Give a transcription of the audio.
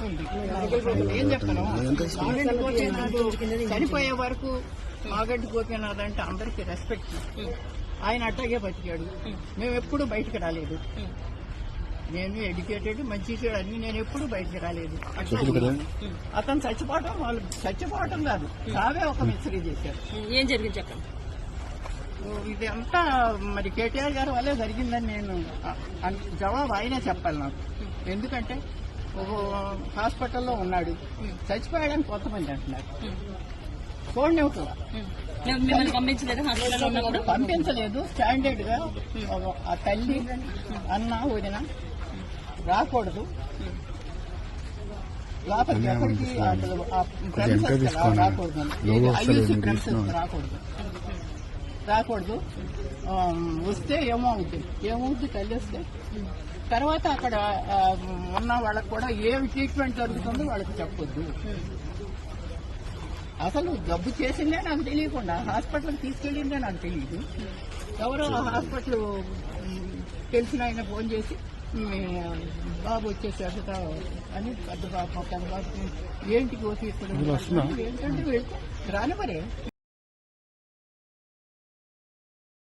ఉంది. ఏం చెప్పను, మాగంటి గోపీనాథ్ చనిపోయే వరకు మాగంటి గోపీనాథ్ అంటే అందరికీ రెస్పెక్ట్. ఆయన అట్టాగే బతికాడు. మేము ఎప్పుడు బయటకు రాలేదు. నేను ఎడ్యుకేటెడ్, మంచి చెడు అన్ని, నేను ఎప్పుడు బయటకు రాలేదు. అతను చచ్చిపోవటం, వాళ్ళు చచ్చిపోవటం కాదు, సావే ఒక మిస్టరీ చేశారు. ఏం జరిగింది చెప్పండి. ఇదంతా మరి కేటీఆర్ గారి వల్లే జరిగిందని నేను జవాబు ఆయనే చెప్పాలి నాకు. ఎందుకంటే హాస్పిటల్లో ఉన్నాడు, చచ్చిపోయాడని కొంతమంది అంటున్నారు. చూడండి, పంపించలేదు. స్టాండర్డ్ గా ఆ తల్లి అన్న వదిన రాకూడదు లోపలికి, ఎక్కడికి రాకూడదు. వస్తే ఏమవుద్ది తల్లి వస్తే తర్వాత అక్కడ ఉన్న వాళ్ళకి కూడా ఏమి ట్రీట్మెంట్ జరుగుతుందో వాళ్ళకి చెప్పొద్దు. అసలు జబ్బు చేసిందే నాకు తెలియకుండా హాస్పిటల్కి తీసుకెళ్ళిందే నాకు తెలియదు. ఎవరో హాస్పిటల్ తెలిసిన ఆయన ఫోన్ చేసి బాబు వచ్చేసాడు అని, పెద్ద బాబు ఏంటికి వచ్చి ఏంటంటే రాని మరే.